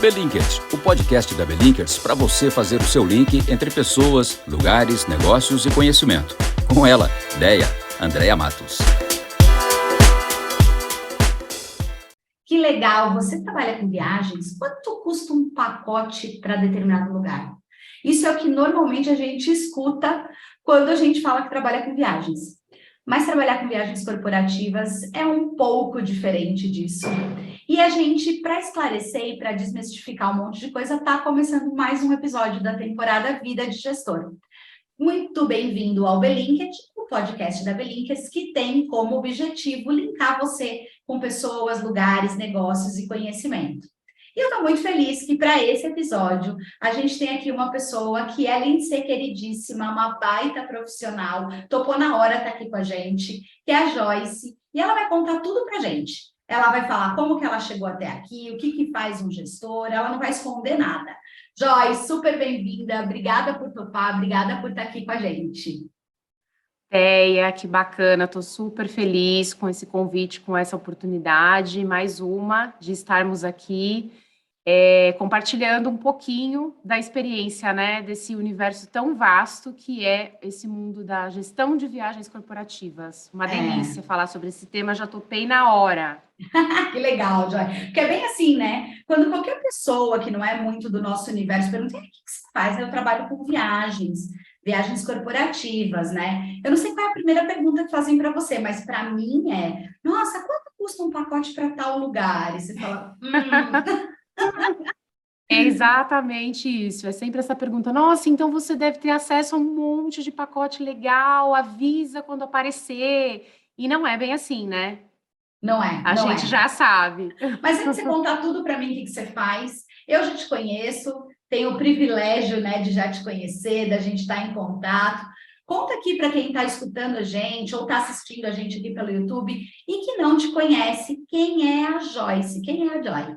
Belinkers, o podcast da Belinkers para você fazer o seu link entre pessoas, lugares, negócios e conhecimento. Com ela, Deia, Andréa Matos. Que legal! Você trabalha com viagens? Quanto custa um pacote para determinado lugar? Isso é o que normalmente a gente escuta quando a gente fala que trabalha com viagens. Mas trabalhar com viagens corporativas é um pouco diferente disso. E a gente, para esclarecer e para desmistificar um monte de coisa, está começando mais um episódio da temporada Vida de Gestor. Muito bem-vindo ao Belinked, o podcast da Belinkers, que tem como objetivo linkar você com pessoas, lugares, negócios e conhecimento. E eu estou muito feliz que para esse episódio a gente tem aqui uma pessoa que, além de ser queridíssima, uma baita profissional, topou na hora estar aqui com a gente, que é a Joyce, e ela vai contar tudo para a gente. Ela vai falar como que ela chegou até aqui, o que faz um gestor, ela não vai esconder nada. Joyce, super bem-vinda, obrigada por topar, obrigada por estar aqui com a gente. Deia, que bacana, estou super feliz com esse convite, com essa oportunidade, mais uma de estarmos aqui compartilhando um pouquinho da experiência, né, desse universo tão vasto que é esse mundo da gestão de viagens corporativas. Uma delícia falar sobre esse tema, já topei na hora. Que legal, Joy. Porque é bem assim, né? Quando qualquer pessoa que não é muito do nosso universo pergunta, o que você faz? Eu trabalho com viagens corporativas, né? Eu não sei qual é a primeira pergunta que fazem para você, mas para mim é, nossa, quanto custa um pacote para tal lugar? E você fala, É exatamente isso, é sempre essa pergunta, nossa, então você deve ter acesso a um monte de pacote legal, avisa quando aparecer, e não é bem assim, né? Não é, A não gente é. já sabe. Mas se você contar tudo para mim, o que você faz, eu já te conheço, tenho o privilégio, né, de já te conhecer, da gente estar em contato. Conta aqui para quem está escutando a gente ou está assistindo a gente aqui pelo YouTube e que não te conhece, quem é a Joyce? Quem é a Joy?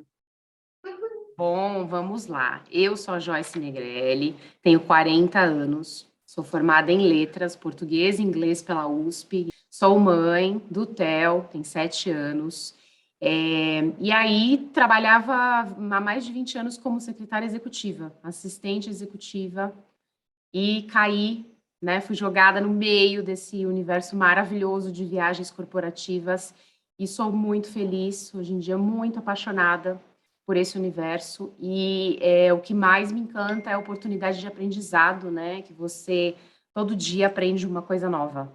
Bom, vamos lá. Eu sou a Joyce Negrelli, tenho 40 anos, sou formada em letras, português e inglês pela USP, sou mãe do Theo, tem 7 anos, e aí trabalhava há mais de 20 anos como secretária executiva, assistente executiva, e caí, né, fui jogada no meio desse universo maravilhoso de viagens corporativas e sou muito feliz, hoje em dia muito apaixonada por esse universo, e o que mais me encanta é a oportunidade de aprendizado, né? Que você todo dia aprende uma coisa nova.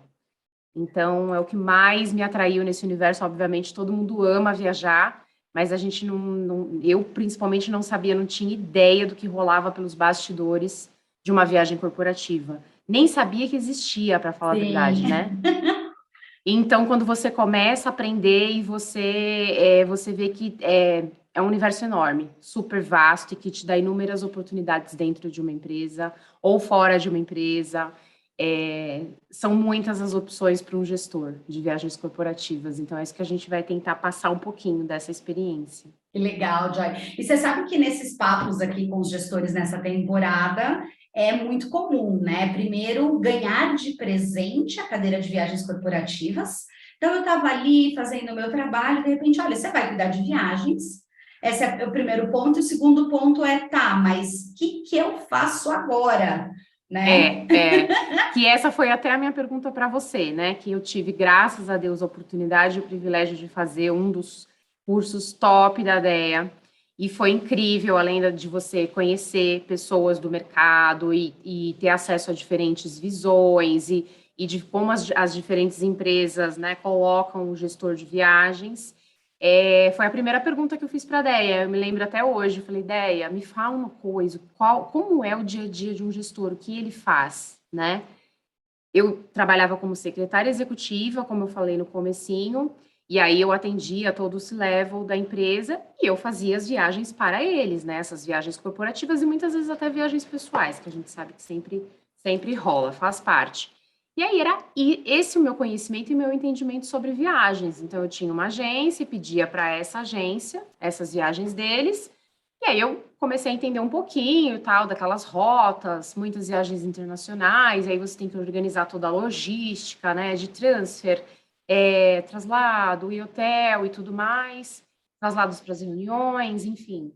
Então, é o que mais me atraiu nesse universo. Obviamente, todo mundo ama viajar, mas a gente eu principalmente não sabia, não tinha ideia do que rolava pelos bastidores de uma viagem corporativa. Nem sabia que existia, para falar a verdade, né? Então, quando você começa a aprender e você vê que é um universo enorme, super vasto e que te dá inúmeras oportunidades dentro de uma empresa ou fora de uma empresa. São muitas as opções para um gestor de viagens corporativas. Então, é isso que a gente vai tentar passar um pouquinho dessa experiência. Que legal, Joy. E você sabe que nesses papos aqui com os gestores nessa temporada é muito comum, né? Primeiro, ganhar de presente a cadeira de viagens corporativas. Então, eu estava ali fazendo o meu trabalho, de repente, olha, você vai cuidar de viagens. Esse é o primeiro ponto. E o segundo ponto é, tá, mas o que eu faço agora? Né? Que essa foi até a minha pergunta para você, né? Que eu tive, graças a Deus, a oportunidade e o privilégio de fazer um dos cursos top da DEA. E foi incrível, além de você conhecer pessoas do mercado e ter acesso a diferentes visões e de como as diferentes empresas, né, colocam o gestor de viagens. Foi a primeira pergunta que eu fiz para a Deia, eu me lembro até hoje, eu falei, Deia, me fala uma coisa, como é o dia a dia de um gestor, o que ele faz, né? Eu trabalhava como secretária executiva, como eu falei no comecinho, e aí eu atendia todo o C-level da empresa e eu fazia as viagens para eles, né? Essas viagens corporativas e muitas vezes até viagens pessoais, que a gente sabe que sempre rola, faz parte. E aí era esse o meu conhecimento e meu entendimento sobre viagens. Então eu tinha uma agência e pedia para essa agência essas viagens deles. E aí eu comecei a entender um pouquinho, tal, daquelas rotas, muitas viagens internacionais, aí você tem que organizar toda a logística, né, de transfer, traslado e hotel e tudo mais, traslados para as reuniões, enfim.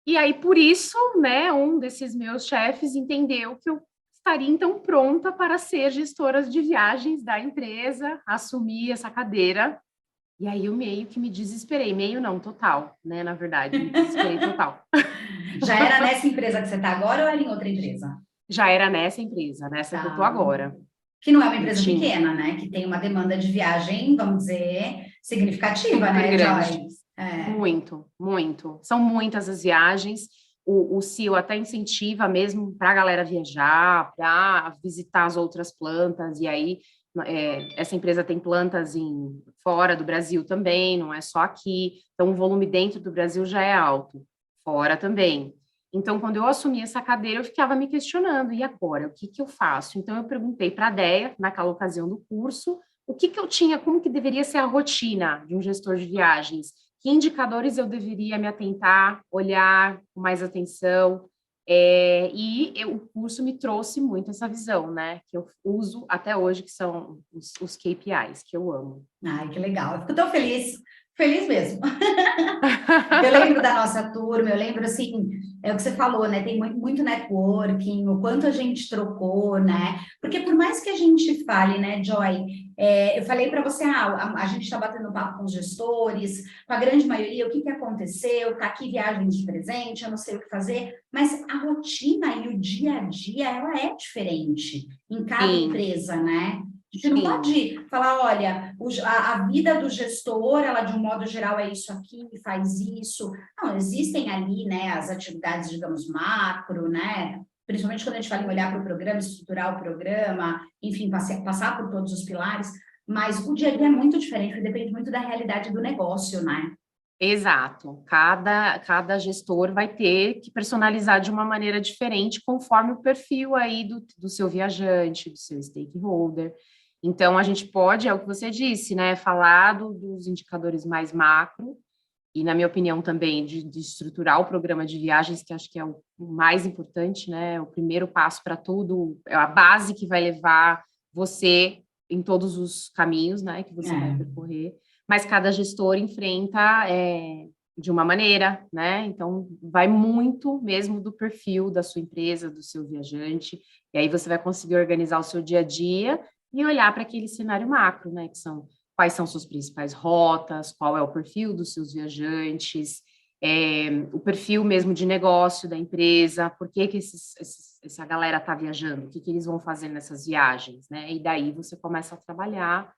E aí, por isso, né, um desses meus chefes entendeu que eu estaria, então, pronta para ser gestora de viagens da empresa, assumir essa cadeira. E aí eu meio que me desesperei, meio não, total, né, na verdade, me desesperei total. Já era nessa empresa que você está agora ou era em outra empresa? Já era nessa empresa, nessa que eu tô Tá. agora. Que não é uma Eu empresa tinha pequena, né? Que tem uma demanda de viagem, vamos dizer, significativa, super né, grande. Joy? É. Muito, muito. São muitas as viagens. O CEO até incentiva mesmo para a galera viajar, para visitar as outras plantas. E aí, essa empresa tem plantas fora do Brasil também, não é só aqui. Então, o volume dentro do Brasil já é alto, fora também. Então, quando eu assumi essa cadeira, eu ficava me questionando, e agora? O que que eu faço? Então, eu perguntei para a Déia, naquela ocasião do curso, o que que eu tinha, como que deveria ser a rotina de um gestor de viagens? Que indicadores eu deveria me atentar, olhar com mais atenção? O curso me trouxe muito essa visão, né? Que eu uso até hoje, que são os KPIs, que eu amo. Ai, que legal. Eu fico tão feliz, feliz mesmo. Eu lembro da nossa turma, eu lembro assim, é o que você falou, né? Tem muito, muito networking, o quanto a gente trocou, né? Porque por mais que a gente fale, né, Joy, eu falei para você, a gente está batendo papo com os gestores, com a grande maioria, o que que aconteceu, tá aqui viagem de presente, eu não sei o que fazer, mas a rotina e o dia a dia, ela é diferente em cada Sim, empresa, né? A gente não sim. pode falar, olha, a vida do gestor, ela de um modo geral é isso aqui, faz isso. Não, existem ali, né, as atividades, digamos, macro, né? Principalmente quando a gente fala em olhar para o programa, estruturar o programa, enfim, passar por todos os pilares, mas o dia a dia é muito diferente, depende muito da realidade do negócio, né? Exato. Cada gestor vai ter que personalizar de uma maneira diferente conforme o perfil aí do seu viajante, do seu stakeholder. Então, a gente pode, é o que você disse, né, falar dos indicadores mais macro e, na minha opinião, também de estruturar o programa de viagens, que acho que é o mais importante, né, o primeiro passo para tudo, é a base que vai levar você em todos os caminhos, né, que você vai É. percorrer, mas cada gestor enfrenta de uma maneira, né, então vai muito mesmo do perfil da sua empresa, do seu viajante, e aí você vai conseguir organizar o seu dia a dia e olhar para aquele cenário macro, né, que são quais são suas principais rotas, qual é o perfil dos seus viajantes, o perfil mesmo de negócio da empresa, por que que essa galera está viajando, o que que eles vão fazer nessas viagens, né? E daí você começa a trabalhar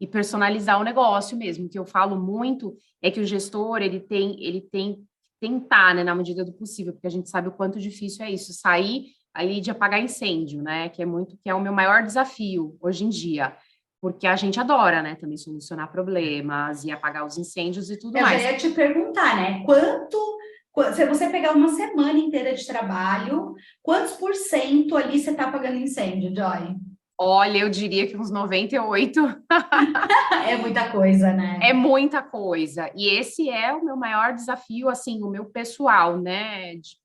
e personalizar o negócio mesmo. O que eu falo muito é que o gestor, ele tem que tentar, né, na medida do possível, porque a gente sabe o quanto difícil é isso, sair ali de apagar incêndio, né, que é o meu maior desafio hoje em dia, porque a gente adora, né, também solucionar problemas e apagar os incêndios e tudo Eu já mais. ia te perguntar, né? Se você pegar uma semana inteira de trabalho, quantos por cento ali você está apagando incêndio, Joy? Olha, eu diria que uns 98 É muita coisa, né? é muita coisa. E esse é o meu maior desafio, assim, o meu pessoal, né? De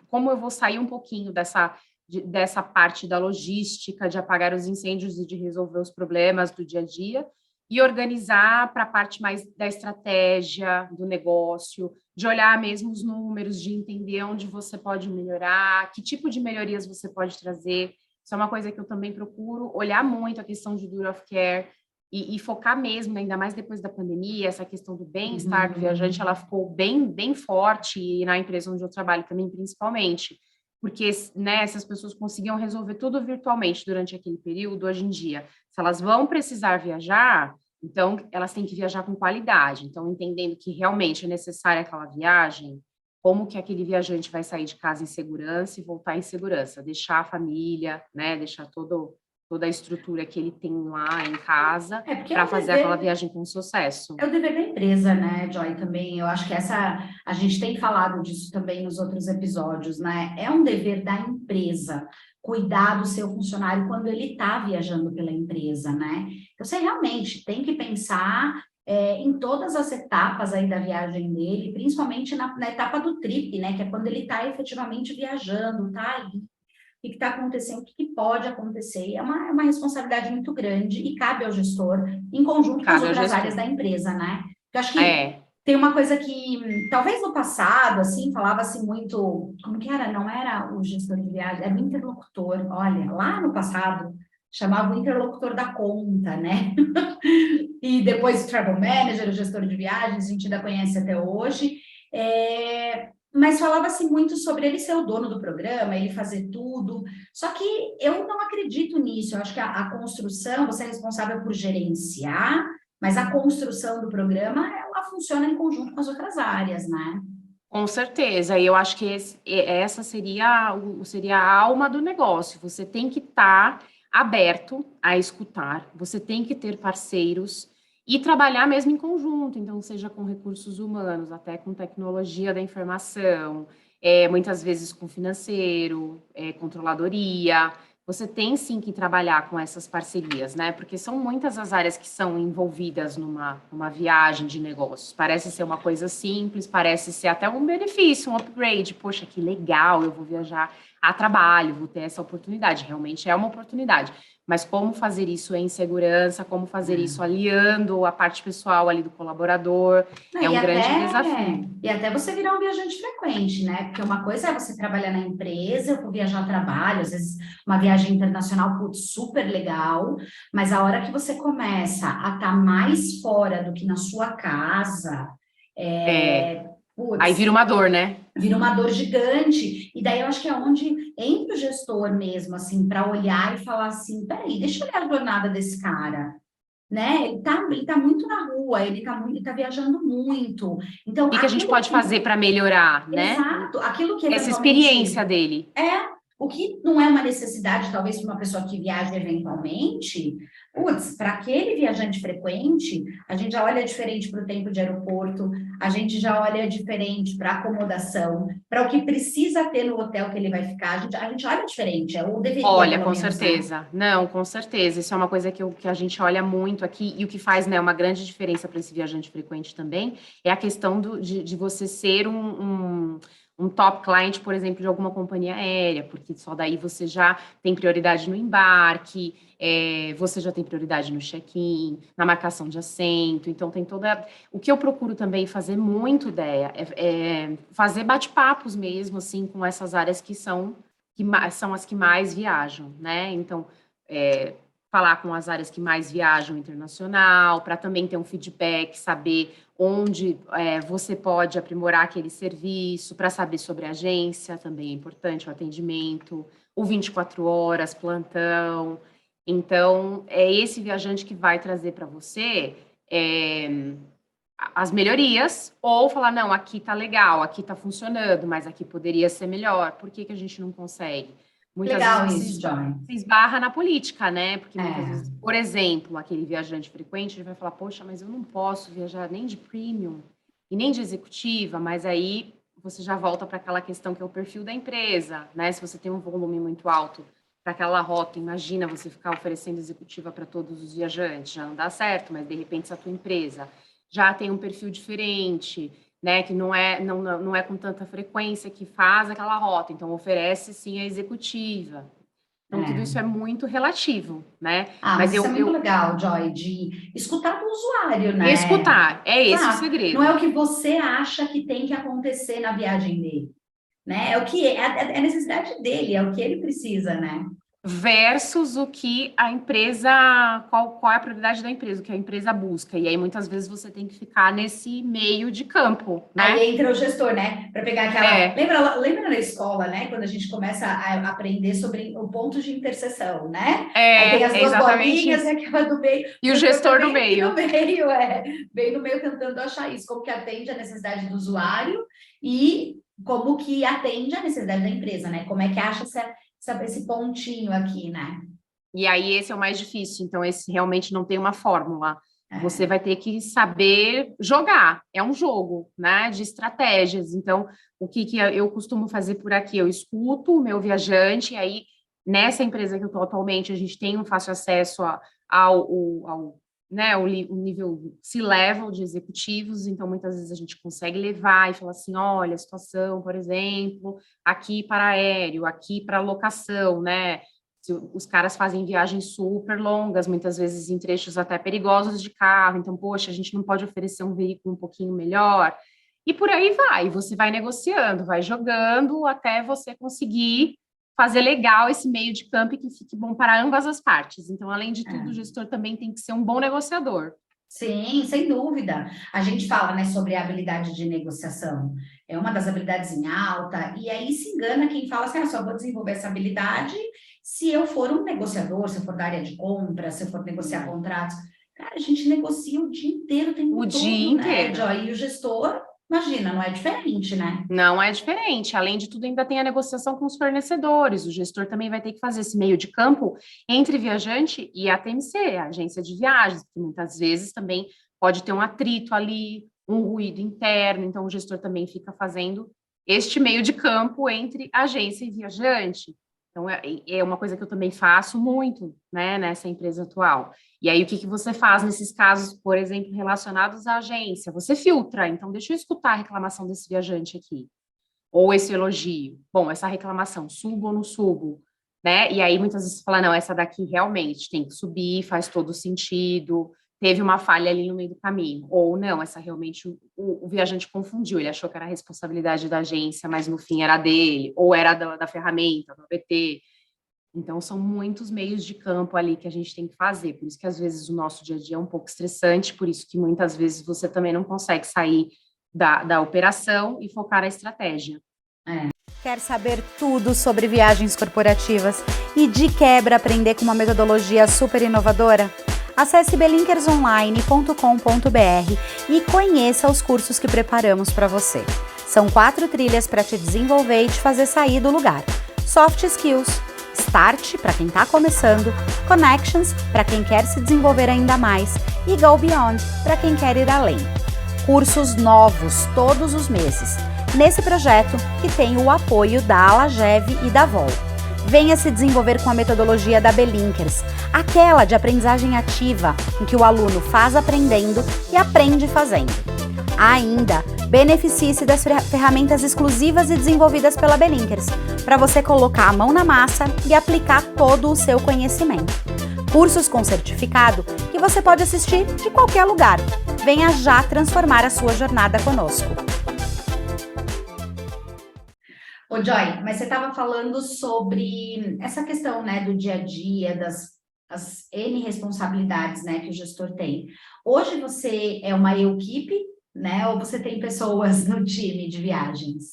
como eu vou sair um pouquinho dessa parte da logística, de apagar os incêndios e de resolver os problemas do dia a dia, e organizar para a parte mais da estratégia do negócio, de olhar mesmo os números, de entender onde você pode melhorar, que tipo de melhorias você pode trazer. Isso é uma coisa que eu também procuro olhar muito a questão de duty of care e focar mesmo, ainda mais depois da pandemia, essa questão do bem-estar do viajante, ela ficou bem, bem forte e na empresa onde eu trabalho também, principalmente, porque, né, essas pessoas conseguiam resolver tudo virtualmente durante aquele período. Hoje em dia, se elas vão precisar viajar, então elas têm que viajar com qualidade. Então, entendendo que realmente é necessária aquela viagem, como que aquele viajante vai sair de casa em segurança e voltar em segurança, deixar a família, né, deixar toda a estrutura que ele tem lá em casa É porque para fazer aquela viagem com sucesso. é o dever da empresa, né, Joy, também. Eu acho que a gente tem falado disso também nos outros episódios, né? É um dever da empresa cuidar do seu funcionário quando ele está viajando pela empresa, né? Então, você realmente tem que pensar em todas as etapas aí da viagem dele, principalmente na etapa do trip, né? Que é quando ele está efetivamente viajando, tá ali. O que está acontecendo, o que pode acontecer. É uma responsabilidade muito grande e cabe ao gestor, em conjunto com as Cabe ao outras áreas gestor. da empresa, né? Eu acho que É, Tem uma coisa que, talvez no passado, assim, falava-se muito, como que era? Não era o gestor de viagem, era o interlocutor. Olha, lá no passado, chamava o interlocutor da conta, né? E depois o travel manager, o gestor de viagens, a gente ainda conhece até hoje. Mas falava-se muito sobre ele ser o dono do programa, ele fazer tudo. Só que eu não acredito nisso. Eu acho que a construção, você é responsável por gerenciar, mas a construção do programa, ela funciona em conjunto com as outras áreas, né? Com certeza, e eu acho que essa seria, seria a alma do negócio. Você tem que estar aberto a escutar, você tem que ter parceiros e trabalhar mesmo em conjunto, então, seja com recursos humanos, até com tecnologia da informação, muitas vezes com financeiro, controladoria. Você tem sim que trabalhar com essas parcerias, né? Porque são muitas as áreas que são envolvidas numa viagem de negócios. Parece ser uma coisa simples, parece ser até um benefício, um upgrade. Poxa, que legal, eu vou viajar a trabalho, vou ter essa oportunidade. Realmente é uma oportunidade. Mas como fazer isso em segurança, como fazer isso aliando a parte pessoal ali do colaborador, é um grande desafio. E até você virar um viajante frequente, né? Porque uma coisa é você trabalhar na empresa, eu vou viajar a trabalho, às vezes uma viagem internacional, putz, super legal, mas a hora que você começa a estar mais fora do que na sua casa, putz, aí vira uma dor, né? Vira uma dor gigante. E daí eu acho que é onde entra o gestor mesmo, assim, para olhar e falar assim, peraí, deixa eu olhar a jornada desse cara. Né? Ele tá muito na rua, ele tá viajando muito. Então, O que a gente pode fazer para melhorar, né? Exato, aquilo que essa eventualmente experiência dele. o que não é uma necessidade, talvez, para uma pessoa que viaja eventualmente, putz, para aquele viajante frequente, a gente já olha diferente para o tempo de aeroporto, a gente já olha diferente para acomodação, para o que precisa ter no hotel que ele vai ficar, a gente olha diferente, ou deveria, olha, pelo com menos, certeza. Né? Não, com certeza. Isso é uma coisa que a gente olha muito aqui, e o que faz, né, uma grande diferença para esse viajante frequente também é a questão de você ser um top client, por exemplo, de alguma companhia aérea, porque só daí você já tem prioridade no embarque, você já tem prioridade no check-in, na marcação de assento, então tem toda... O que eu procuro também fazer muito, Déia, é fazer bate-papos mesmo, assim, com essas áreas que são as que mais viajam, né? Então, falar com as áreas que mais viajam internacional, para também ter um feedback, saber onde você pode aprimorar aquele serviço, para saber sobre a agência, também é importante o atendimento, o 24 horas, plantão. Então, é esse viajante que vai trazer para você as melhorias, ou falar, não, aqui tá legal, aqui tá funcionando, mas aqui poderia ser melhor. Por que a gente não consegue? Muitas Legal vezes isso, Joy. se esbarra na política, né? Porque muitas vezes, por exemplo, aquele viajante frequente, ele vai falar, poxa, mas eu não posso viajar nem de premium e nem de executiva, mas aí você já volta para aquela questão que é o perfil da empresa, né? Se você tem um volume muito alto para aquela rota, imagina você ficar oferecendo executiva para todos os viajantes, já não dá certo, mas de repente se a tua empresa já tem um perfil diferente, né, que não é com tanta frequência que faz aquela rota, então oferece sim a executiva. Então, tudo isso é muito relativo, né? Mas isso é muito legal, Joy, de escutar do usuário, né? Escutar, é esse o segredo. Não é o que você acha que tem que acontecer na viagem dele, né? É o que é a necessidade dele, é o que ele precisa, né? Versus o que a empresa, qual é a prioridade da empresa, o que a empresa busca. E aí, muitas vezes, você tem que ficar nesse meio de campo, né? Aí entra o gestor, né? Para pegar aquela... Lembra na escola, né? Quando a gente começa a aprender sobre o ponto de interseção, né? Aí tem as duas bolinhas e aquela do meio. E o gestor do meio. Bem no meio tentando achar isso, como que atende a necessidade do usuário e como que atende a necessidade da empresa, né? Como é que acha esse pontinho aqui, né? E aí esse é o mais difícil, então esse realmente não tem uma fórmula. Você vai ter que saber jogar, é um jogo, né, de estratégias. Então, o que eu costumo fazer por aqui? Eu escuto o meu viajante, e aí, nessa empresa que eu estou atualmente, a gente tem um fácil acesso ao nível C-level de executivos, então muitas vezes a gente consegue levar e falar assim, olha, a situação, por exemplo, aqui para aéreo, aqui para locação, né? Os caras fazem viagens super longas, muitas vezes em trechos até perigosos de carro, então, poxa, a gente não pode oferecer um veículo um pouquinho melhor, e por aí vai, você vai negociando, vai jogando até você conseguir fazer legal esse meio de campo e que fique bom para ambas as partes. Então, além de tudo, o gestor também tem que ser um bom negociador. Sim, sem dúvida. A gente fala, né, sobre a habilidade de negociação. É uma das habilidades em alta, e aí se engana quem fala assim, só vou desenvolver essa habilidade se eu for um negociador, se eu for da área de compra, se eu for negociar contratos. Cara, a gente negocia o dia inteiro, o tempo todo, dia inteiro. Joy? E o gestor, imagina, não é diferente, né? Não é diferente. Além de tudo, ainda tem a negociação com os fornecedores. O gestor também vai ter que fazer esse meio de campo entre viajante e a TMC, a agência de viagens, que muitas vezes também pode ter um atrito ali, um ruído interno. Então, o gestor também fica fazendo este meio de campo entre agência e viajante. Então, é uma coisa que eu também faço muito, né, nessa empresa atual. E aí, o que você faz nesses casos, por exemplo, relacionados à agência? Você filtra, então, deixa eu escutar a reclamação desse viajante aqui, ou esse elogio. Bom, essa reclamação, subo ou não subo? Né? E aí, muitas vezes, você fala, não, essa daqui realmente tem que subir, faz todo sentido, teve uma falha ali no meio do caminho. Ou não, essa realmente o viajante confundiu, ele achou que era a responsabilidade da agência, mas no fim era dele, ou era da ferramenta, do APT. Então, são muitos meios de campo ali que a gente tem que fazer. Por isso que, às vezes, o nosso dia a dia é um pouco estressante, por isso que, muitas vezes, você também não consegue sair da operação e focar na estratégia. Quer saber tudo sobre viagens corporativas e, de quebra, aprender com uma metodologia super inovadora? Acesse belinkersonline.com.br e conheça os cursos que preparamos para você. São 4 trilhas para te desenvolver e te fazer sair do lugar. Soft Skills, Start, para quem está começando, Connections, para quem quer se desenvolver ainda mais, e Go Beyond, para quem quer ir além. Cursos novos todos os meses, nesse projeto que tem o apoio da Alagev e da Vol. Venha se desenvolver com a metodologia da Belinkers, aquela de aprendizagem ativa, em que o aluno faz aprendendo e aprende fazendo. Ainda, beneficie-se das ferramentas exclusivas e desenvolvidas pela Belinkers, para você colocar a mão na massa e aplicar todo o seu conhecimento. Cursos com certificado que você pode assistir de qualquer lugar. Venha já transformar a sua jornada conosco. Ô, Joy, mas você estava falando sobre essa questão, né, do dia a dia, as N responsabilidades, né, que o gestor tem. Hoje você é uma equipe, né, ou você tem pessoas no time de viagens?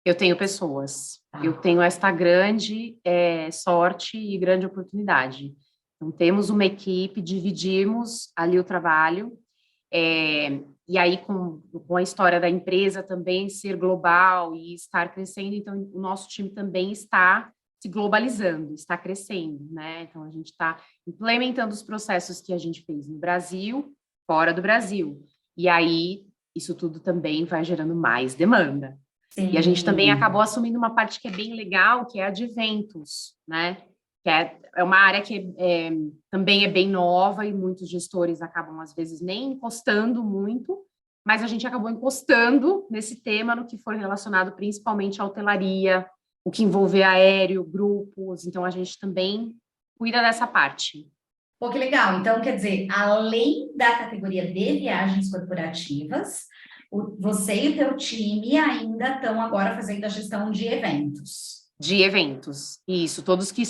Eu tenho pessoas. Eu tenho esta grande sorte e grande oportunidade. Então, temos uma equipe, dividimos ali o trabalho, e aí com a história da empresa também ser global e estar crescendo, então o nosso time também está se globalizando, está crescendo, né? Então, a gente está implementando os processos que a gente fez no Brasil, fora do Brasil. E aí, isso tudo também vai gerando mais demanda. Sim. E a gente também acabou assumindo uma parte que é bem legal, que é a de eventos, né? Que é uma área que também é bem nova e muitos gestores acabam, às vezes, nem encostando muito, mas a gente acabou encostando nesse tema no que for relacionado principalmente à hotelaria, o que envolver aéreo, grupos, então a gente também cuida dessa parte. Pô, que legal. Então, quer dizer, além da categoria de viagens corporativas, você e o teu time ainda estão agora fazendo a gestão de eventos. De eventos, isso. Todos que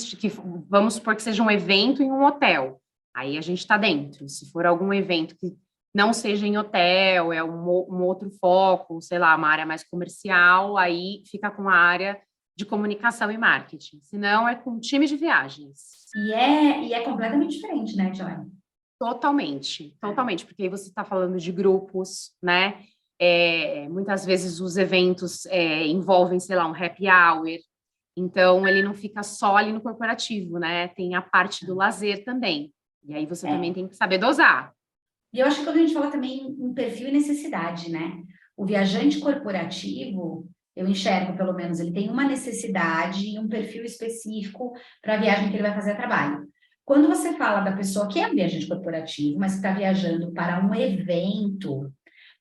vamos supor que seja um evento em um hotel. Aí a gente está dentro. Se for algum evento que não seja em hotel, é um outro foco, sei lá, uma área mais comercial, aí fica com a área de comunicação e marketing. Se não, é com time de viagens. E é completamente diferente, né, Joy? Totalmente, porque aí você está falando de grupos, né? Muitas vezes os eventos envolvem, sei lá, um happy hour, então ele não fica só ali no corporativo, né? Tem a parte do lazer também, e aí você também tem que saber dosar. E eu acho que quando a gente fala também em perfil e necessidade, né? O viajante corporativo, eu enxergo pelo menos, ele tem uma necessidade e um perfil específico para a viagem que ele vai fazer a trabalho. Quando você fala da pessoa que é um viajante corporativo, mas que está viajando para um evento,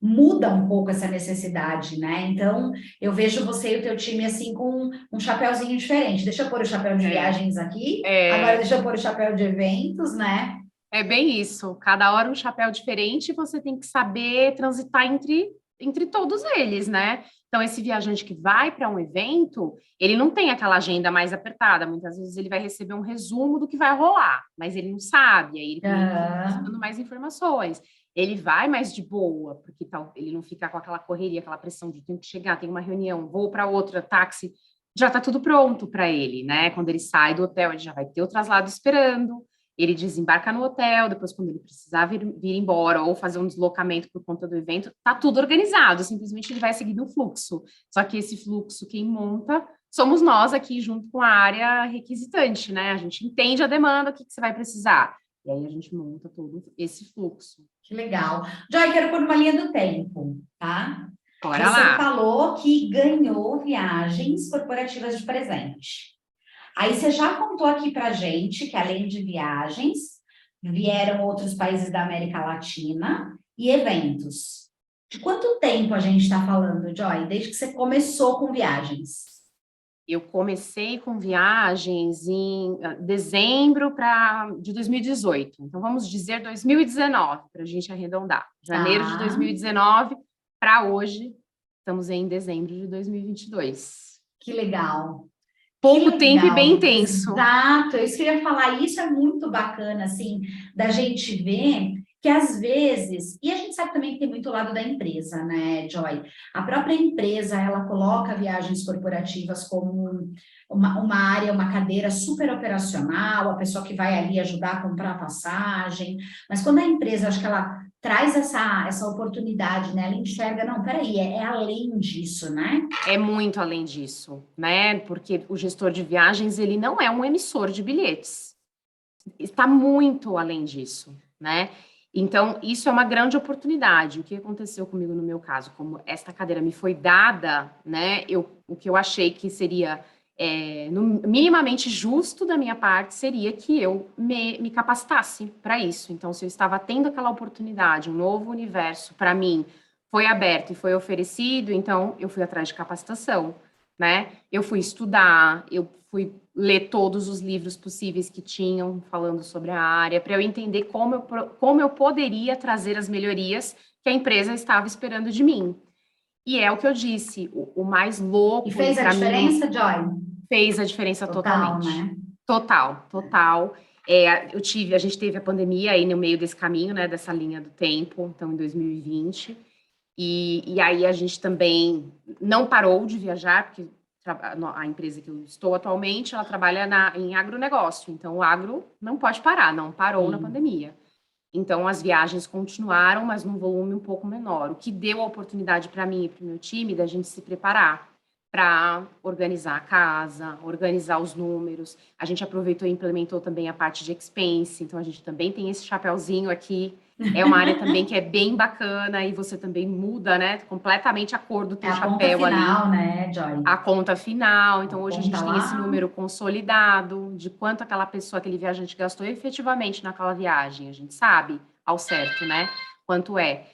muda um pouco essa necessidade, né? Então, eu vejo você e o teu time assim com um chapéuzinho diferente. Deixa eu pôr o chapéu de viagens aqui, agora deixa eu pôr o chapéu de eventos, né? É bem isso. Cada hora um chapéu diferente, você tem que saber transitar entre todos eles, né? Então, esse viajante que vai para um evento, ele não tem aquela agenda mais apertada. Muitas vezes ele vai receber um resumo do que vai rolar, mas ele não sabe, aí ele fica buscando mais informações. Ele vai mais de boa, porque ele não fica com aquela correria, aquela pressão de tenho que chegar, tem uma reunião, vou para outra, táxi. Já está tudo pronto para ele, né? Quando ele sai do hotel, ele já vai ter o traslado esperando. Ele desembarca no hotel, depois quando ele precisar vir embora ou fazer um deslocamento por conta do evento, tá tudo organizado, simplesmente ele vai seguir um fluxo. Só que esse fluxo, quem monta, somos nós aqui junto com a área requisitante, né? A gente entende a demanda, o que você vai precisar. E aí a gente monta todo esse fluxo. Que legal. Joy, quero pôr uma linha do tempo, tá? Bora Você lá. falou que ganhou viagens corporativas de presente. Aí você já contou aqui para gente que, além de viagens, vieram outros países da América Latina e eventos. De quanto tempo a gente está falando, Joy? Desde que você começou com viagens? Eu comecei com viagens em dezembro de 2018. Então, vamos dizer 2019, para a gente arredondar. Janeiro de 2019 para hoje, estamos em dezembro de 2022. Que legal. Pouco tempo e bem intenso. Exato, isso que eu ia falar, isso é muito bacana, assim, da gente ver que às vezes, e a gente sabe também que tem muito lado da empresa, né, Joy? A própria empresa, ela coloca viagens corporativas como uma área, uma cadeira super operacional, a pessoa que vai ali ajudar a comprar a passagem, mas quando a empresa, acho que ela traz essa oportunidade, né? Ela enxerga, não, peraí, é além disso, né? É muito além disso, né? Porque o gestor de viagens, ele não é um emissor de bilhetes. Está muito além disso, né? Então, isso é uma grande oportunidade. O que aconteceu comigo no meu caso? Como esta cadeira me foi dada, né? O que eu achei que seria minimamente justo da minha parte seria que eu me capacitasse para isso. Então, se eu estava tendo aquela oportunidade, um novo universo para mim foi aberto e foi oferecido, então eu fui atrás de capacitação, né? Eu fui estudar, eu fui ler todos os livros possíveis que tinham falando sobre a área, para eu entender como eu poderia trazer as melhorias que a empresa estava esperando de mim. E é o que eu disse, o mais louco... E fez a diferença, Joy? Fez a diferença totalmente. Né? Total. A gente teve a pandemia aí no meio desse caminho, né, dessa linha do tempo, então em 2020, e aí a gente também não parou de viajar, porque a empresa que eu estou atualmente, ela trabalha em agronegócio, então o agro não pode parar, não parou na pandemia. Então, as viagens continuaram, mas num volume um pouco menor, o que deu a oportunidade para mim e para o meu time da gente se preparar para organizar a casa, organizar os números. A gente aproveitou e implementou também a parte de expense, então a gente também tem esse chapéuzinho aqui. É uma área também que é bem bacana e você também muda, né, completamente a cor do teu chapéu ali. A conta final, né, Joy? A conta final. Então, hoje a gente tem esse número consolidado de quanto aquela pessoa, aquele viajante gastou efetivamente naquela viagem. A gente sabe ao certo, né, quanto é.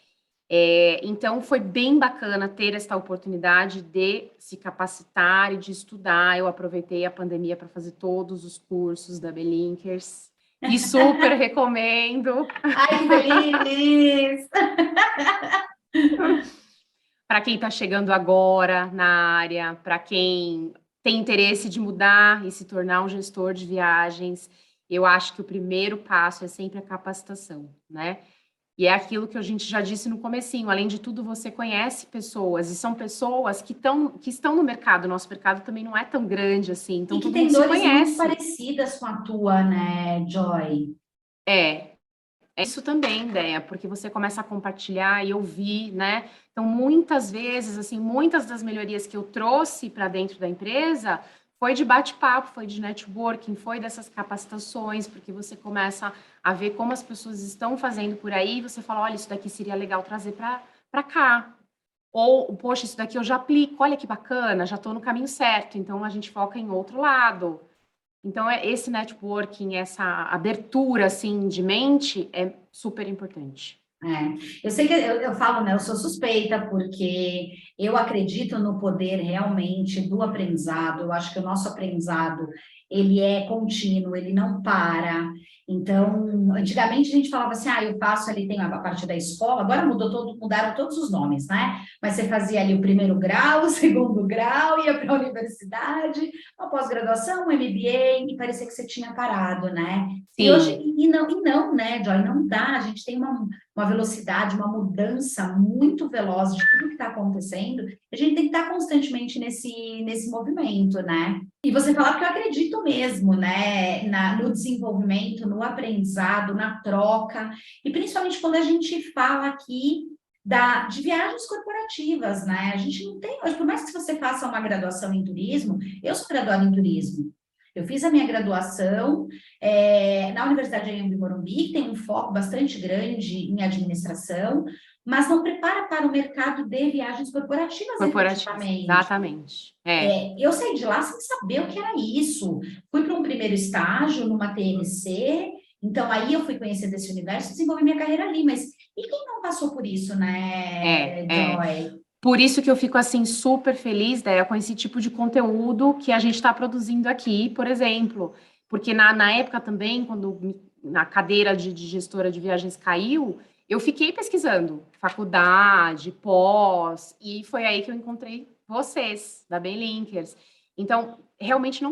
Então, foi bem bacana ter esta oportunidade de se capacitar e de estudar. Eu aproveitei a pandemia para fazer todos os cursos da Belinkers e super recomendo. Ai, que feliz! Para quem está chegando agora na área, para quem tem interesse de mudar e se tornar um gestor de viagens, eu acho que o primeiro passo é sempre a capacitação, né? E é aquilo que a gente já disse no comecinho, além de tudo, você conhece pessoas, e são pessoas que estão no mercado, o nosso mercado também não é tão grande assim, então todo mundo se conhece. E que tem dores muito parecidas com a tua, né, Joy? É isso também, Déia, porque você começa a compartilhar e ouvir, né? Então, muitas vezes, assim, muitas das melhorias que eu trouxe para dentro da empresa foi de bate-papo, foi de networking, foi dessas capacitações, porque você começa a ver como as pessoas estão fazendo por aí, e você fala, olha, isso daqui seria legal trazer para cá. Ou, poxa, isso daqui eu já aplico, olha que bacana, já estou no caminho certo, então a gente foca em outro lado. Então, esse networking, essa abertura, assim, de mente é super importante. Eu sei que eu falo, né? Eu sou suspeita porque eu acredito no poder realmente do aprendizado. Eu acho que o nosso aprendizado ele é contínuo, ele não para. Então, antigamente a gente falava assim, eu faço ali, tem a parte da escola, agora mudaram todos os nomes, né? Mas você fazia ali o primeiro grau, o segundo grau, ia para a universidade, uma pós-graduação, um MBA, e parecia que você tinha parado, né? E hoje, Sim, e não, né, Joy? Não dá, a gente tem uma velocidade, uma mudança muito veloz de tudo que está acontecendo, a gente tem que estar constantemente nesse movimento, né? E você falar que eu acredito mesmo, né, no desenvolvimento, no aprendizado, na troca, e principalmente quando a gente fala aqui de viagens corporativas, né? A gente não tem, hoje, por mais que você faça uma graduação em turismo, eu sou graduada em turismo. Eu fiz a minha graduação na Universidade Anhembi Morumbi, que tem um foco bastante grande em administração, mas não prepara para o mercado de viagens corporativas, corporativos, efetivamente. exatamente. Eu saí de lá sem saber o que era isso. Fui para um primeiro estágio numa TMC, então aí eu fui conhecer desse universo e desenvolvi minha carreira ali. Mas e quem não passou por isso, né, É. Joy? Por isso que eu fico assim super feliz, né, com esse tipo de conteúdo que a gente está produzindo aqui, por exemplo. Porque na época também, quando na cadeira de gestora de viagens caiu, eu fiquei pesquisando faculdade, pós, e foi aí que eu encontrei vocês, da Bem Linkers. Então, realmente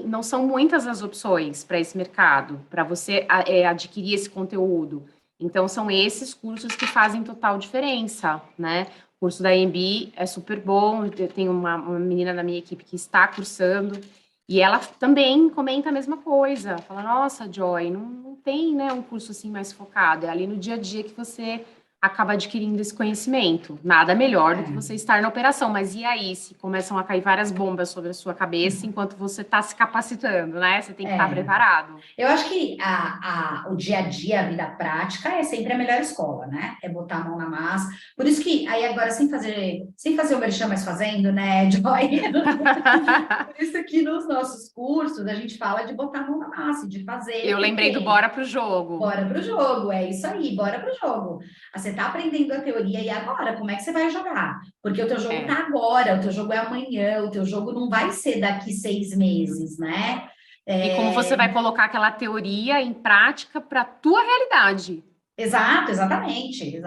não são muitas as opções para esse mercado, para você adquirir esse conteúdo. Então, são esses cursos que fazem total diferença, né? O curso da EMB é super bom, eu tenho uma menina na minha equipe que está cursando, e ela também comenta a mesma coisa, fala, nossa, Joy, não tem, né, um curso assim mais focado, é ali no dia a dia que você acaba adquirindo esse conhecimento. Nada melhor do que você estar na operação, mas e aí, se começam a cair várias bombas sobre a sua cabeça enquanto você está se capacitando, né? Você tem que estar preparado. Eu acho que o dia a dia, a vida prática é sempre a melhor escola, né? É botar a mão na massa. Por isso que, aí agora, sem fazer o merchan, mas fazendo, né, Joy? Por isso que nos nossos cursos a gente fala de botar a mão na massa, de fazer. Eu lembrei do Bora pro Jogo. Bora pro jogo, é isso aí, bora pro jogo. Você tá aprendendo a teoria e agora, como é que você vai jogar? Porque o teu jogo tá agora, o teu jogo é amanhã, o teu jogo não vai ser daqui 6 meses, né? E como você vai colocar aquela teoria em prática para a tua realidade. Exatamente,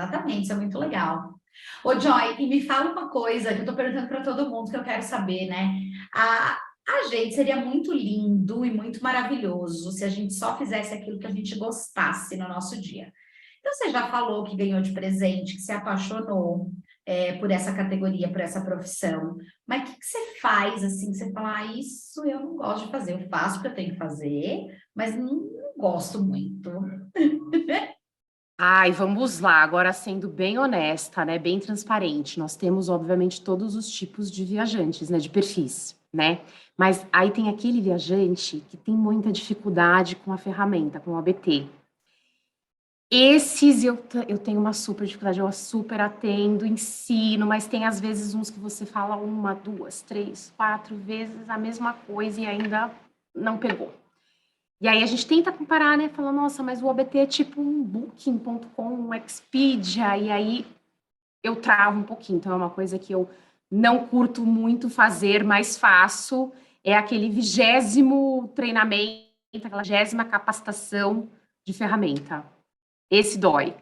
isso é muito legal. Ô, Joy, e me fala uma coisa que eu tô perguntando para todo mundo que eu quero saber, né? A gente seria muito lindo e muito maravilhoso se a gente só fizesse aquilo que a gente gostasse no nosso dia. Então, você já falou que ganhou de presente, que se apaixonou por essa categoria, por essa profissão. Mas o que você faz, assim, você fala, isso eu não gosto de fazer. Eu faço o que eu tenho que fazer, mas não gosto muito. Ai, vamos lá, agora sendo bem honesta, né, bem transparente, nós temos, obviamente, todos os tipos de viajantes, né, de perfis, né, mas aí tem aquele viajante que tem muita dificuldade com a ferramenta, com o ABT. Esses eu tenho uma super dificuldade, eu super atendo, ensino, mas tem às vezes uns que você fala 1, 2, 3, 4 vezes a mesma coisa e ainda não pegou. E aí a gente tenta comparar, né? Falando, nossa, mas o ABT é tipo um Booking.com, um Expedia, e aí eu travo um pouquinho. Então é uma coisa que eu não curto muito fazer, mas faço. É aquele 20º treinamento, aquela 20ª capacitação de ferramenta. Esse dói.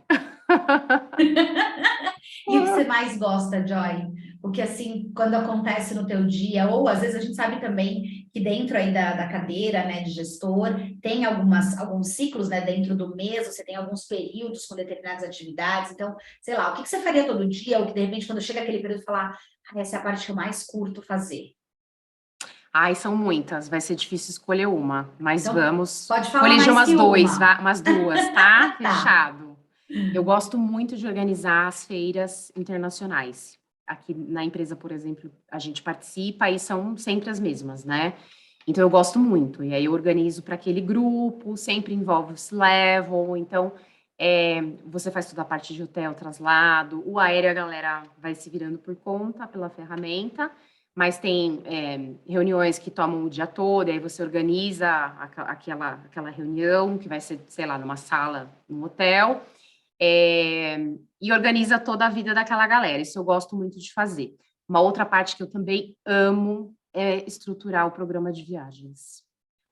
E o que você mais gosta, Joy? O que, assim, quando acontece no teu dia, ou às vezes a gente sabe também que dentro aí da cadeira, né, de gestor, tem alguns ciclos, né, dentro do mês, você tem alguns períodos com determinadas atividades, então, sei lá, o que você faria todo dia, ou que de repente, quando chega aquele período, falar, essa é a parte que eu mais curto fazer. Ai, são muitas, vai ser difícil escolher uma, mas Então, vamos. pode falar Vou eleger mais que umas duas, tá? Tá. Fechado. Eu gosto muito de organizar as feiras internacionais. Aqui na empresa, por exemplo, a gente participa e são sempre as mesmas, né? Então eu gosto muito. E aí eu organizo para aquele grupo, sempre envolve o C-Level. Então você faz toda a parte de hotel, traslado, o aéreo a galera vai se virando por conta pela ferramenta. mas tem reuniões que tomam o dia todo, e aí você organiza aquela reunião, que vai ser, sei lá, numa sala, num hotel, e organiza toda a vida daquela galera. Isso eu gosto muito de fazer. Uma outra parte que eu também amo é estruturar o programa de viagens.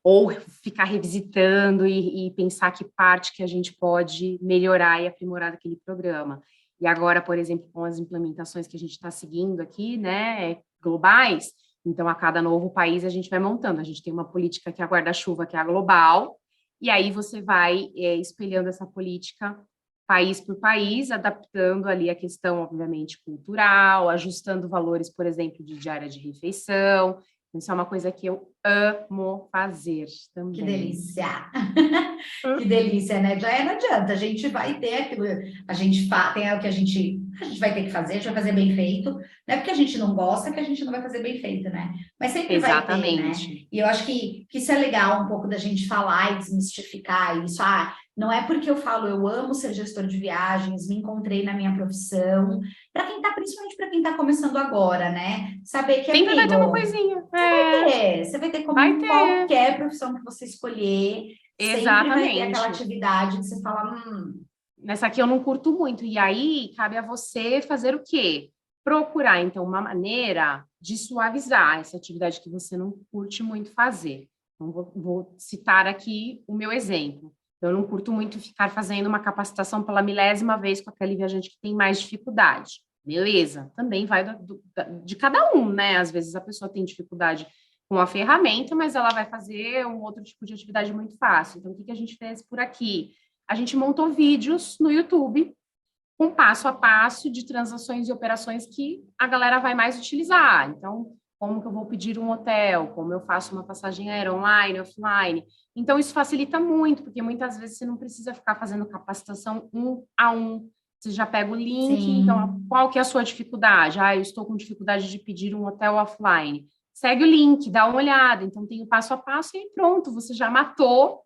Ou ficar revisitando e pensar que parte que a gente pode melhorar e aprimorar daquele programa. E agora, por exemplo, com as implementações que a gente está seguindo aqui, né, globais, então a cada novo país a gente vai montando. A gente tem uma política que é a guarda-chuva, que é a global, e aí você vai espelhando essa política país por país, adaptando ali a questão, obviamente, cultural, ajustando valores, por exemplo, de diária de refeição. Isso é uma coisa que eu amo fazer também. Que delícia! Que delícia, né? Já não adianta, a gente vai ter aquilo, a gente tem o que a gente vai ter que fazer, a gente vai fazer bem feito, não é porque a gente não gosta que a gente não vai fazer bem feito, né? Mas sempre vai ter, né? E eu acho que isso é legal um pouco da gente falar e desmistificar isso. Não é porque eu falo, eu amo ser gestor de viagens, me encontrei na minha profissão, para quem tá, principalmente para quem está começando agora, né? Saber que sempre vai ter uma coisinha. Você vai ter como qualquer profissão que você escolher, sempre vai ter aquela atividade que você fala, Nessa aqui eu não curto muito. E aí, cabe a você fazer o quê? Procurar, então, uma maneira de suavizar essa atividade que você não curte muito fazer. Então, vou citar aqui o meu exemplo. Eu não curto muito ficar fazendo uma capacitação pela 1000ª vez com aquele viajante que tem mais dificuldade. Beleza, também vai de cada um, né? Às vezes a pessoa tem dificuldade com a ferramenta, mas ela vai fazer um outro tipo de atividade muito fácil. Então, o que a gente fez por aqui? A gente montou vídeos no YouTube com passo a passo de transações e operações que a galera vai mais utilizar. Então, como que eu vou pedir um hotel, como eu faço uma passagem aérea online, offline. Então, isso facilita muito, porque muitas vezes você não precisa ficar fazendo capacitação 1 a 1. Você já pega o link, Sim. Então, qual que é a sua dificuldade? Eu estou com dificuldade de pedir um hotel offline. Segue o link, dá uma olhada. Então, tem o passo a passo e pronto, você já matou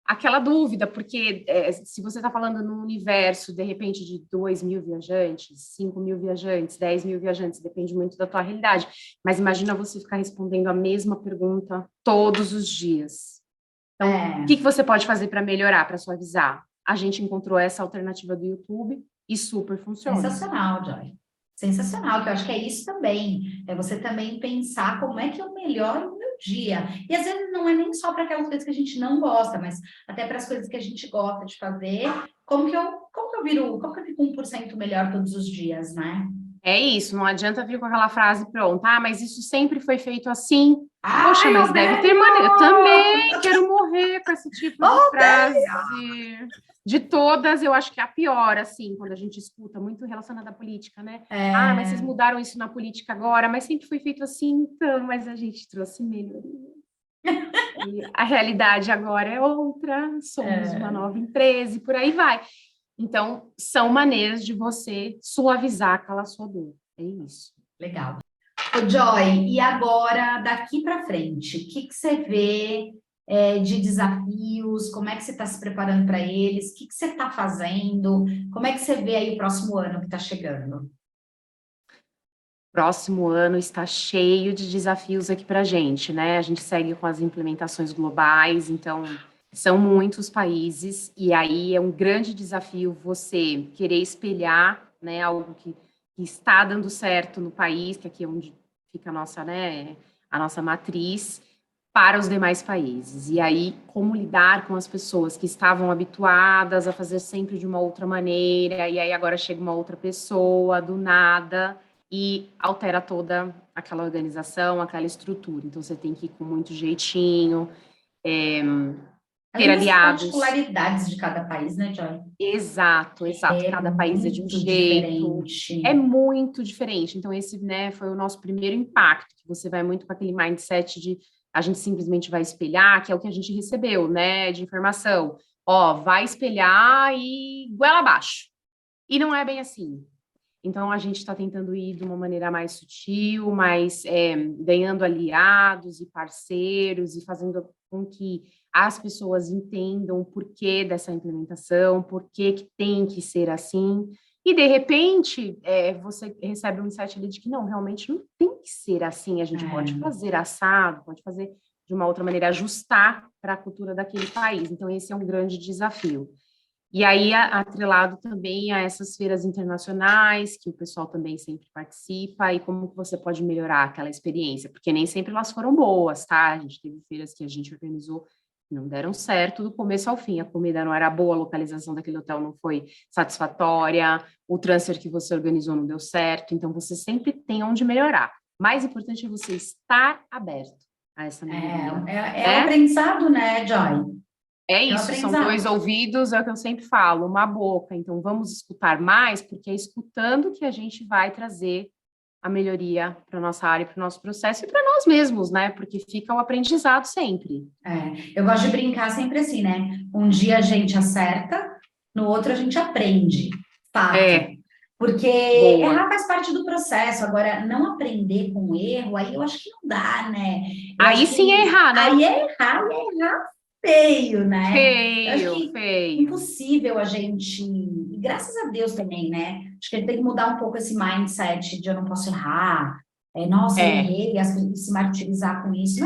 aquela dúvida, porque se você está falando num universo, de repente, de 2.000 viajantes, 5.000 viajantes, 10.000 viajantes, depende muito da tua realidade, mas imagina você ficar respondendo a mesma pergunta todos os dias. Então, o que você pode fazer para melhorar, para suavizar? A gente encontrou essa alternativa do YouTube e super funciona. Sensacional, Joy. Sensacional, que eu acho que é isso também. É você também pensar como é que eu melhoro o meu dia. E às vezes não é nem só para aquelas coisas que a gente não gosta, mas até para as coisas que a gente gosta de fazer. Como que eu fico 1% melhor todos os dias, né? É isso, não adianta vir com aquela frase pronta, mas isso sempre foi feito assim. Poxa, mas deve ter maneira. Eu também quero morrer com esse tipo de frase. De todas, eu acho que é a pior, assim, quando a gente escuta, muito relacionada à política, né? Mas vocês mudaram isso na política agora, mas sempre foi feito assim, então, mas a gente trouxe melhoria. E a realidade agora é outra, somos uma nova empresa e por aí vai. Então, são maneiras de você suavizar aquela sua dor. É isso. Legal. Ô, Joy, e agora, daqui para frente, o que você vê de desafios? Como é que você está se preparando para eles? O que você está fazendo? Como é que você vê aí o próximo ano que está chegando? Próximo ano está cheio de desafios aqui para a gente, né? A gente segue com as implementações globais, então são muitos países, e aí é um grande desafio você querer espelhar, né, algo que está dando certo no país, que aqui é onde fica a nossa matriz, para os demais países. E aí, como lidar com as pessoas que estavam habituadas a fazer sempre de uma outra maneira, e aí agora chega uma outra pessoa, do nada, e altera toda aquela organização, aquela estrutura. Então, você tem que ir com muito jeitinho, ter aliados. As particularidades de cada país, né, Joy? Exato. Cada país é de um jeito. Diferente. É muito diferente. Então, esse, foi o nosso primeiro impacto, que você vai muito com aquele mindset de a gente simplesmente vai espelhar, que é o que a gente recebeu, né, de informação. Vai espelhar e goela abaixo. E não é bem assim. Então, a gente está tentando ir de uma maneira mais sutil, mais ganhando aliados e parceiros e fazendo com que as pessoas entendam o porquê dessa implementação, por que tem que ser assim. E, de repente, você recebe um insight ali de que não, realmente não tem que ser assim, a gente pode fazer assado, pode fazer de uma outra maneira, ajustar para a cultura daquele país. Então, esse é um grande desafio. E aí, atrelado também a essas feiras internacionais, que o pessoal também sempre participa, e como que você pode melhorar aquela experiência, porque nem sempre elas foram boas, tá? A gente teve feiras que a gente organizou que não deram certo do começo ao fim, a comida não era boa, a localização daquele hotel não foi satisfatória, o transfer que você organizou não deu certo, então você sempre tem onde melhorar. Mais importante é você estar aberto a essa melhoria. É o aprendizado, né, Joy? É isso, são 2 ouvidos, é o que eu sempre falo, uma boca. Então, vamos escutar mais, porque é escutando que a gente vai trazer a melhoria para a nossa área, para o nosso processo e para nós mesmos, né? Porque fica o aprendizado sempre. Eu gosto de brincar sempre assim, né? Um dia a gente acerta, no outro a gente aprende. Fato. Porque errar faz parte do processo. Agora, não aprender com o erro, aí eu acho que não dá, né? Aí sim é errar, né? Aí é errar feio, né? Feio. Impossível a gente, e graças a Deus também, né? Acho que a gente tem que mudar um pouco esse mindset de eu não posso errar, nossa, eu errei, e se martirizar com isso.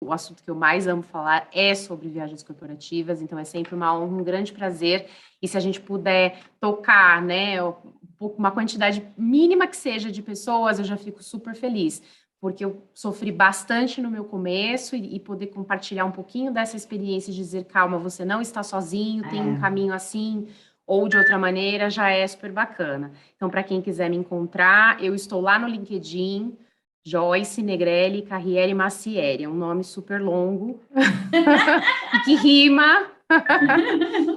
O assunto que eu mais amo falar é sobre viagens corporativas, então é sempre uma honra, um grande prazer. E se a gente puder tocar, né, uma quantidade mínima que seja de pessoas, eu já fico super feliz, porque eu sofri bastante no meu começo e poder compartilhar um pouquinho dessa experiência e dizer, calma, você não está sozinho, tem um caminho assim ou de outra maneira, já é super bacana. Então, para quem quiser me encontrar, eu estou lá no LinkedIn, Joyce Negrelli Carriere Macieri, é um nome super longo e que rima.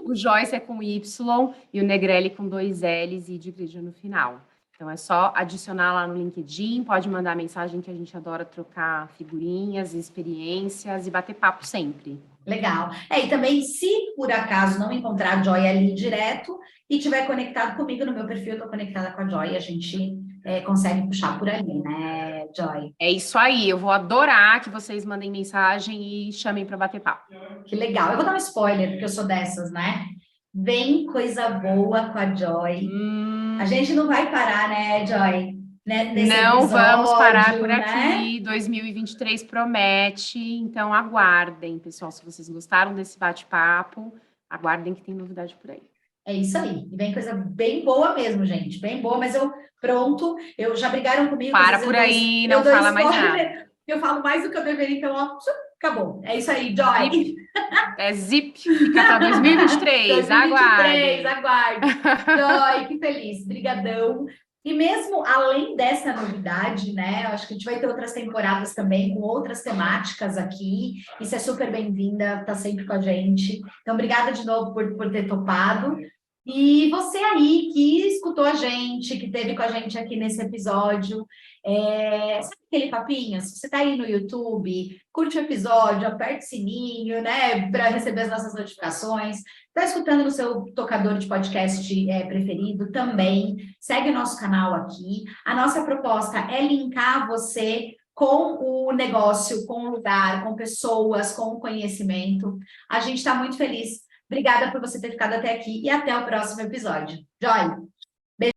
O Joyce é com Y e o Negrelli com 2 L's e de igreja no final. Então, é só adicionar lá no LinkedIn, pode mandar mensagem que a gente adora trocar figurinhas, experiências e bater papo sempre. Legal. E também, se por acaso não encontrar a Joy ali direto e tiver conectado comigo no meu perfil, eu estou conectada com a Joy, a gente consegue puxar por ali, né, Joy? É isso aí, eu vou adorar que vocês mandem mensagem e chamem para bater papo. Que legal. Eu vou dar um spoiler, porque eu sou dessas, né? Vem coisa boa com a Joy. A gente não vai parar, né, Joy? Nesse não episódio, vamos parar por né? aqui, 2023 promete, então aguardem, pessoal, se vocês gostaram desse bate-papo, aguardem que tem novidade por aí. É isso aí, e vem coisa bem boa mesmo, gente, bem boa, mas eu já brigaram comigo. Para por aí, não fala mais nada. Eu falo mais do que eu deveria, então, ó, acabou. É isso aí, Joy. É zip, fica para 2023, aguardem. Aguarde. Joy, que feliz, brigadão. E mesmo além dessa novidade, né, eu acho que a gente vai ter outras temporadas também, com outras temáticas aqui, e você é super bem-vinda, tá sempre com a gente. Então, obrigada de novo por ter topado. E você aí que escutou a gente, que esteve com a gente aqui nesse episódio, sabe aquele papinho? Se você está aí no YouTube, curte o episódio, aperte o sininho, né, para receber as nossas notificações. Está escutando no seu tocador de podcast preferido também, segue o nosso canal aqui. A nossa proposta é linkar você com o negócio, com o lugar, com pessoas, com o conhecimento. A gente está muito feliz. Obrigada por você ter ficado até aqui e até o próximo episódio. Joy!